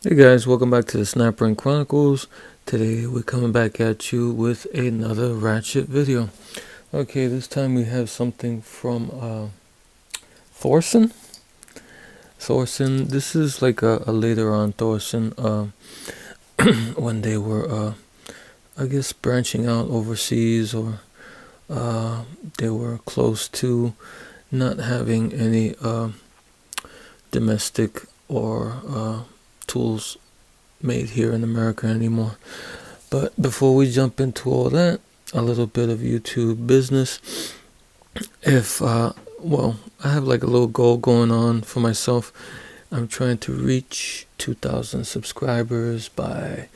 Hey guys, welcome back to the Snapper Chronicles. Today we're coming back at you with another Ratchet video. Okay, this time we have something from Thorson. This is like a later on Thorson when they were I guess branching out overseas, or they were close to not having any domestic or tools made here in America anymore. But before we jump into all that, a little bit of YouTube business. If well, I have like a little goal going on for myself. I'm trying to reach 2,000 subscribers by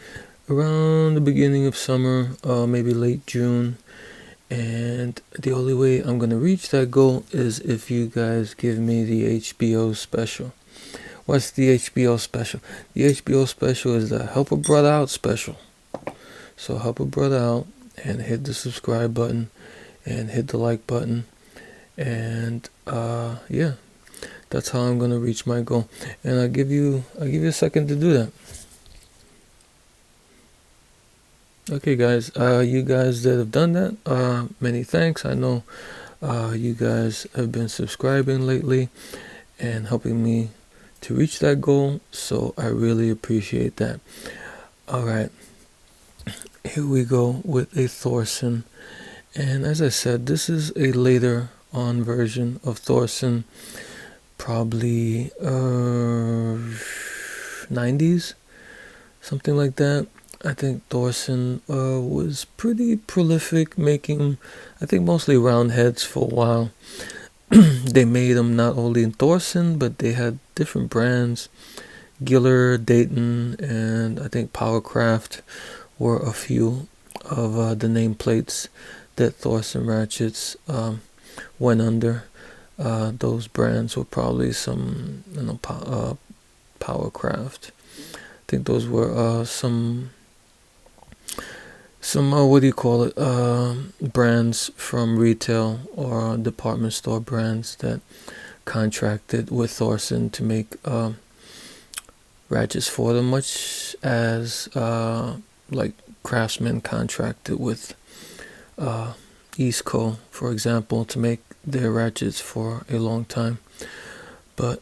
around the beginning of summer, maybe late June. And the only way I'm gonna reach that goal is if you guys give me the HBO special. What's the HBO special? The HBO special is the Help a Brother Out special. So help a brother out and hit the subscribe button and hit the like button. And yeah, that's how I'm gonna reach my goal. And I'll give you a second to do that. Okay guys, you guys that have done that, many thanks. I know you guys have been subscribing lately and helping me to reach that goal, so I really appreciate that. Alright, here we go with a Thorson, and as I said, this is a later on version of Thorson, probably 90s, something like that. I think Thorson was pretty prolific, making, I think, mostly round heads for a while. They made them not only in Thorson, but they had different brands. Giller, Dayton, and I think Powercraft were a few of the nameplates that Thorson ratchets went under. Those brands were probably some, Powercraft. I think those were some what do you call it, brands from retail or department store brands that contracted with Thorson to make ratchets for them, much as like Craftsman contracted with Eastco, for example, to make their ratchets for a long time. But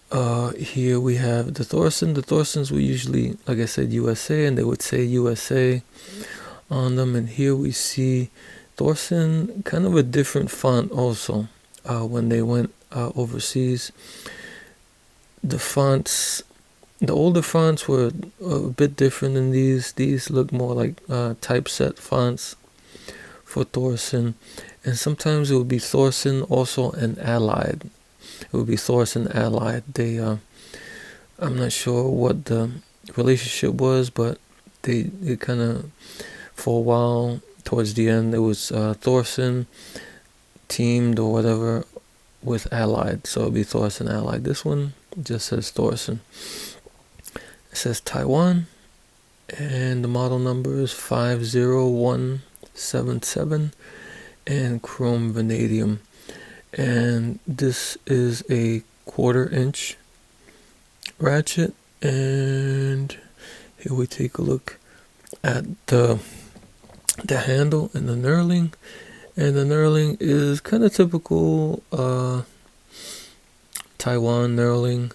here we have the Thorson. The Thorsons were usually, like I said, USA, and they would say USA on them. And here we see Thorson, kind of a different font also. When they went overseas, the fonts, the older fonts were a bit different than these. These look more like typeset fonts for Thorson, and sometimes it would be Thorson also and Allied. It would be Thorson Allied. They I'm not sure what the relationship was, but it kind of, for a while towards the end, it was Thorson teamed or whatever with Allied, so it'd be Thorson Allied. This one just says Thorson. It says Taiwan, and the model number is 50177, and chrome vanadium. And this is a 1/4 inch ratchet, and here we take a look at the handle and the knurling. And the knurling is kind of typical Taiwan knurling.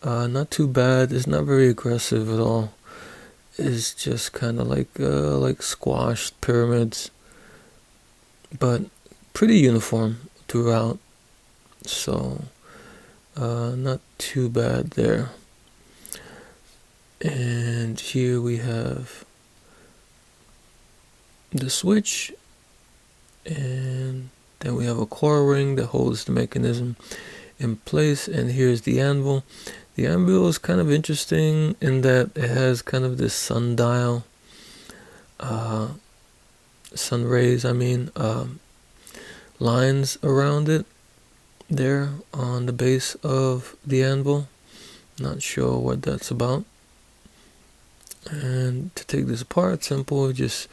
Not too bad. It's not very aggressive at all. It's just kind of like squashed pyramids, but pretty uniform throughout. So not too bad there. And here we have the switch, and then we have a coil ring that holds the mechanism in place. And here's the anvil. The anvil is kind of interesting in that it has kind of this sundial, sun rays, lines around it there on the base of the anvil. Not sure what that's about. And to take this apart, simple, just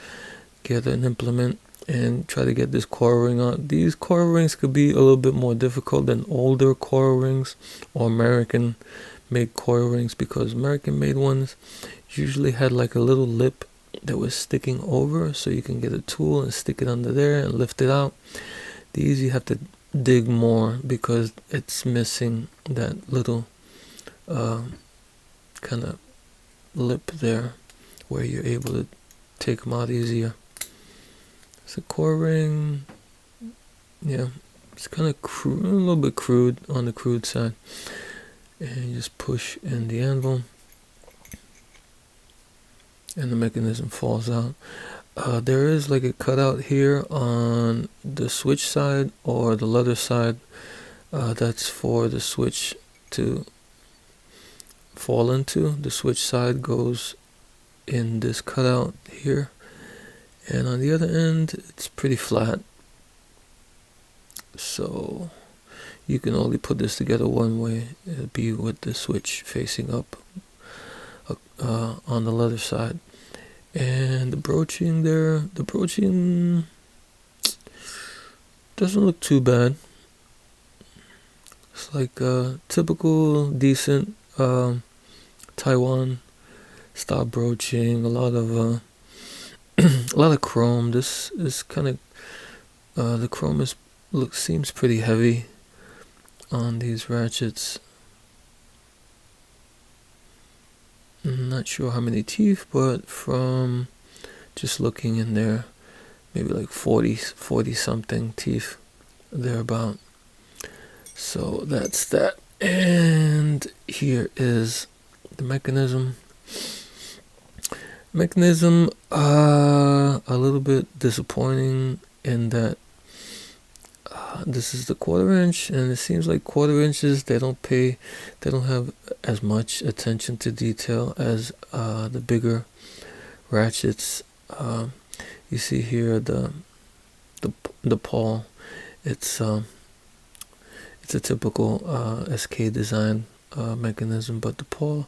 get an implement and try to get this coil ring out. These coil rings could be a little bit more difficult than older coil rings or American made coil rings, because American made ones usually had like a little lip that was sticking over, so you can get a tool and stick it under there and lift it out. These you have to dig more because it's missing that little kind of lip there where you're able to take them out easier. It's a core ring. Yeah, it's kind of crude, a little bit crude, on the crude side. And you just push in the anvil and the mechanism falls out. There is like a cutout here on the switch side or the leather side. That's for the switch to fall into. The switch side goes in this cutout here, and on the other end it's pretty flat, so you can only put this together one way. It'll be with the switch facing up on the leather side. And the broaching there, the broaching doesn't look too bad. It's like a typical decent Taiwan style broaching. A lot of chrome. This is kind of the chrome seems pretty heavy on these ratchets. I'm not sure how many teeth, but from just looking in there, maybe like 40 something teeth thereabout. So that's that. And here is the mechanism. A little bit disappointing in that this is the 1/4 inch, and it seems like 1/4 inches they don't have as much attention to detail as the bigger ratchets. You see here the pawl. It's a typical SK design mechanism, but the pawl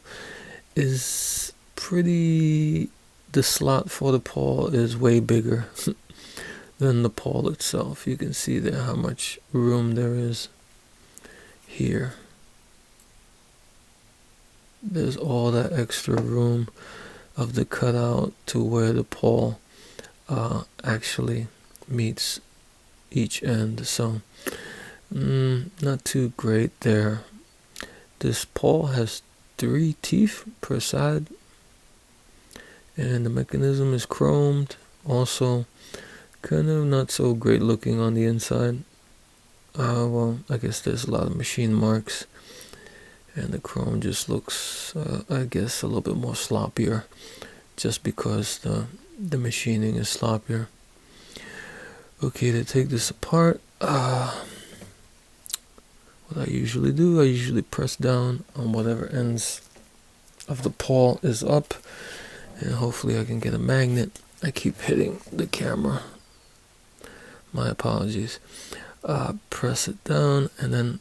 is pretty. The slot for the pawl is way bigger than the pawl itself. You can see there how much room there is here. There's all that extra room of the cutout to where the pawl actually meets each end. So not too great there. This pawl has 3 teeth per side, and the mechanism is chromed. Also kind of not so great looking on the inside. Well, I guess there's a lot of machine marks, and the chrome just looks I guess a little bit more sloppier, just because the machining is sloppier. Okay, to take this apart, what I usually do, I usually press down on whatever ends of the pawl is up, and hopefully I can get a magnet. I keep hitting the camera. My apologies. Press it down, and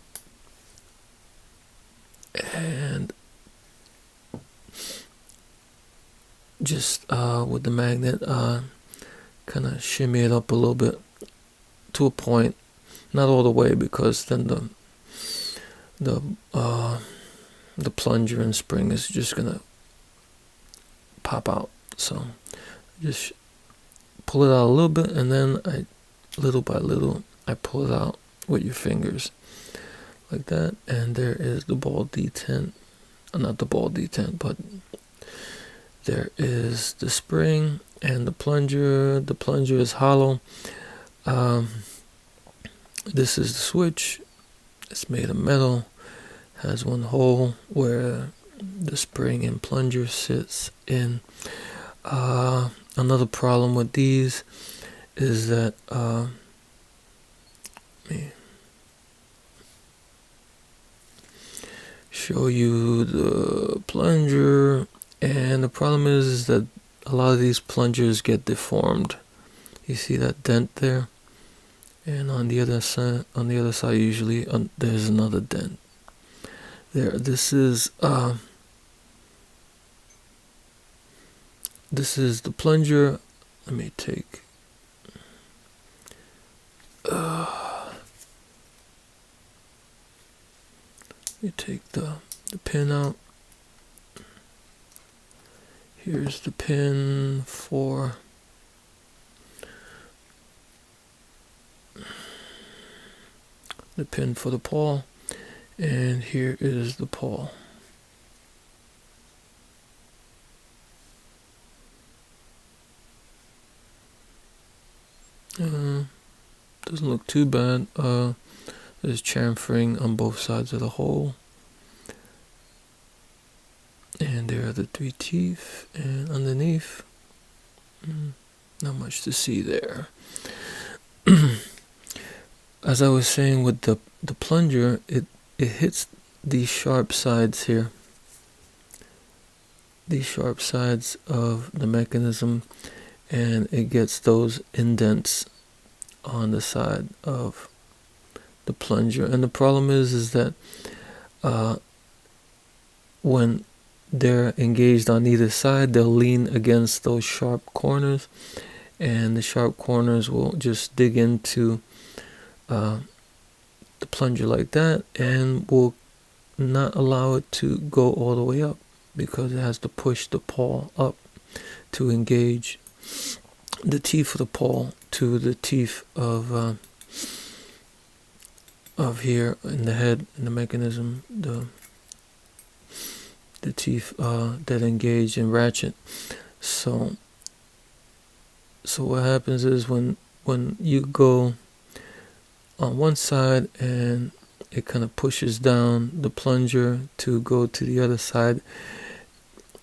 just with the magnet kind of shimmy it up a little bit to a point, not all the way, because then the plunger and spring is just gonna pop out. So just pull it out a little bit, and then little by little I pull it out with your fingers like that, and there is the ball detent. Not the ball detent, but there is the spring and the plunger. The plunger is hollow. This is the switch. It's made of metal, has one hole where the spring and plunger sits in. Another problem with these is that let me show you the plunger, and the problem is that a lot of these plungers get deformed. You see that dent there, and on the other side usually there's another dent there. This is the plunger. Let me take the the pin out. Here's the pin for the pawl, and here is the pawl. Doesn't look too bad. There's chamfering on both sides of the hole. And there are the 3 teeth, and underneath, not much to see there. As I was saying with the plunger, it hits these sharp sides here. These sharp sides of the mechanism, and it gets those indents on the side of the plunger. And the problem is that when they're engaged on either side, they'll lean against those sharp corners, and the sharp corners will just dig into the plunger like that, and will not allow it to go all the way up, because it has to push the pawl up to engage the teeth of the pawl to the teeth of here in the head, in the mechanism, the teeth that engage in Ratchet. So what happens is when you go on one side and it kind of pushes down the plunger to go to the other side,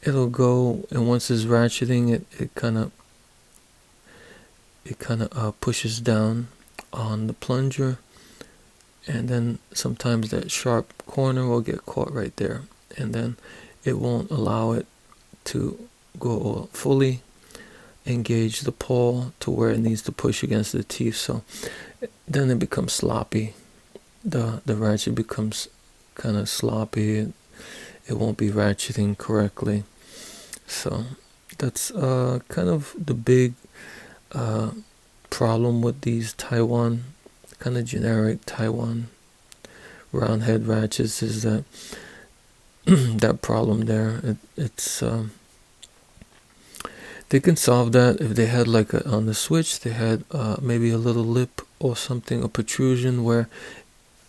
it'll go, and once it's ratcheting, it kind of pushes down on the plunger, and then sometimes that sharp corner will get caught right there, and then it won't allow it to go fully engage the pawl to where it needs to push against the teeth. So then it becomes sloppy. The ratchet becomes kind of sloppy. It won't be ratcheting correctly. So that's kind of the big problem with these Taiwan, kind of generic Taiwan round head ratchets, is that that problem there. It's they can solve that if they had like on the switch, they had maybe a little lip or something, a protrusion where,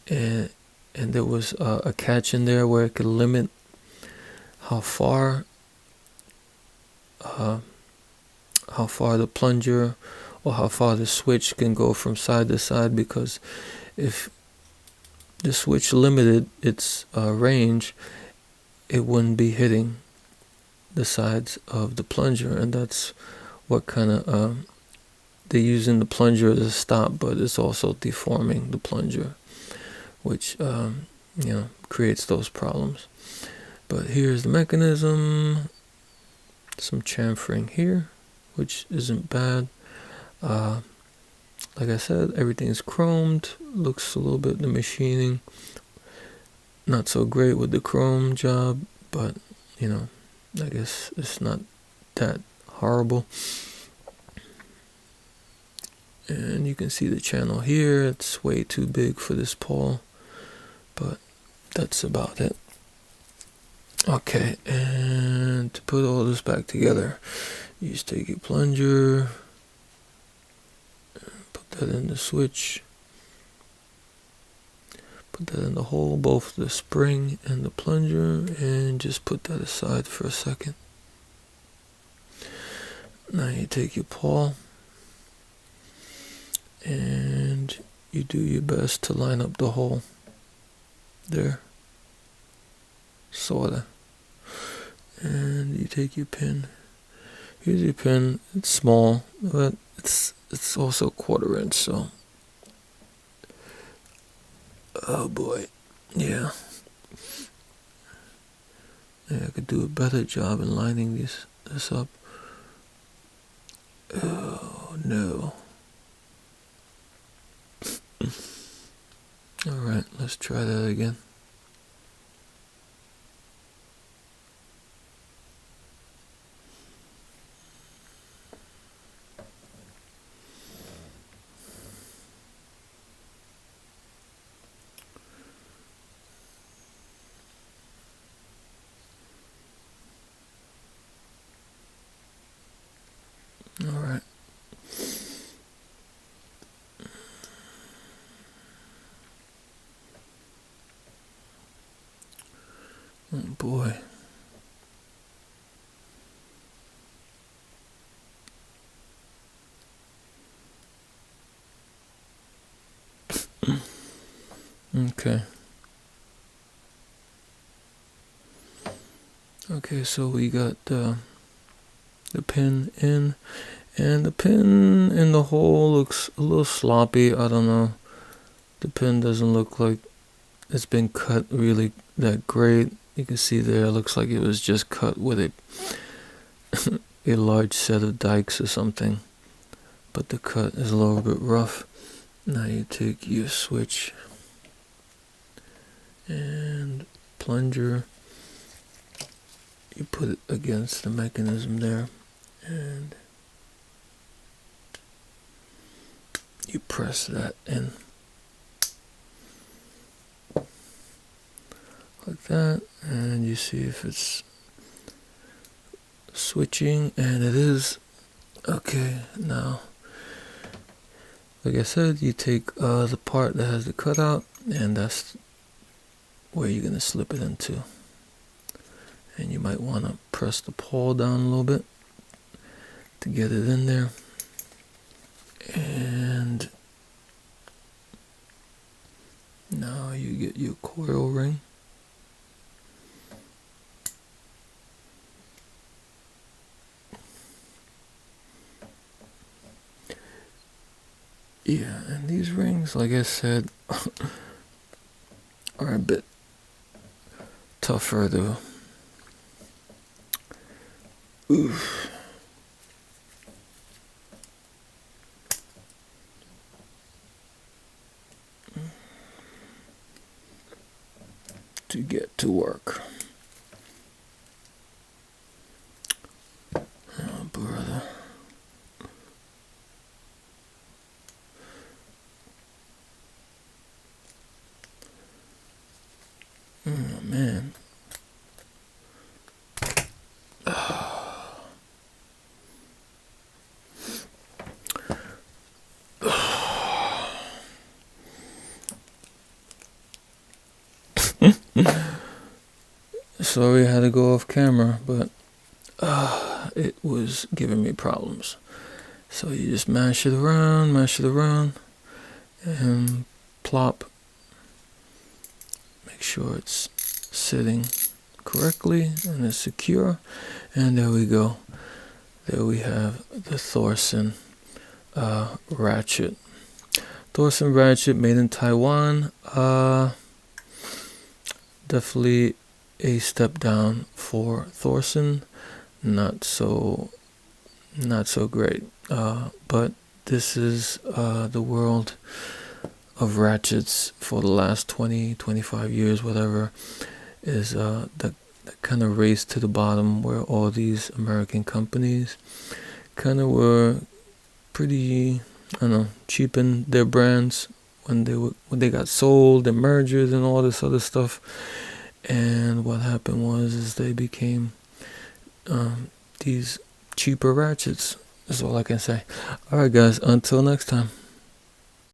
and there was a catch in there where it could limit how far the plunger or how far the switch can go from side to side, because if the switch limited its range, it wouldn't be hitting the sides of the plunger, and that's what kind of they're using the plunger as a stop, but it's also deforming the plunger, which creates those problems. But here's the mechanism, some chamfering here, which isn't bad. Like I said, everything's chromed. Looks a little bit, the machining not so great with the chrome job, but I guess it's not that horrible. And you can see the channel here. It's way too big for this pawl, but that's about it. Okay, and to put all this back together, you just take your plunger, put that in the switch, put that in the hole, both the spring and the plunger, and just put that aside for a second. Now you take your pawl and you do your best to line up the hole there, sorta. And you take your pin. Here's your pin. It's small, but it's also 1/4 inch, so oh boy, yeah, I could do a better job in lining this up. Oh no. Alright, let's try that again. Okay. Okay, so we got the pin in, and the pin in the hole looks a little sloppy. I don't know. The pin doesn't look like it's been cut really that great. You can see there, it looks like it was just cut with a a large set of dikes or something. But the cut is a little bit rough. Now you take your switch and plunger. You put it against the mechanism there, and you press that in like that, and you see if it's switching, and it is. Okay, now like I said, you take the part that has the cutout, and that's where you're gonna slip it into. And you might want to press the pawl down a little bit to get it in there. And now you get your coil ring. Yeah, and these rings, like I said, are a bit tougher to to get to work. Oh, brother. Oh, man. Sorry I had to go off camera, but it was giving me problems. So you just mash it around, and plop. Make sure it's sitting correctly and it's secure. And there we go. There we have the Thorsen Ratchet. Thorsen Ratchet, made in Taiwan. Definitely a step down for Thorson. Not so great. But this is the world of ratchets for the last 20-25 years, whatever, is that kind of race to the bottom, where all these American companies kind of were pretty, I don't know, cheapened their brands when they got sold, and mergers and all this other stuff. And what happened is they became these cheaper ratchets. That's all I can say. Alright guys, until next time.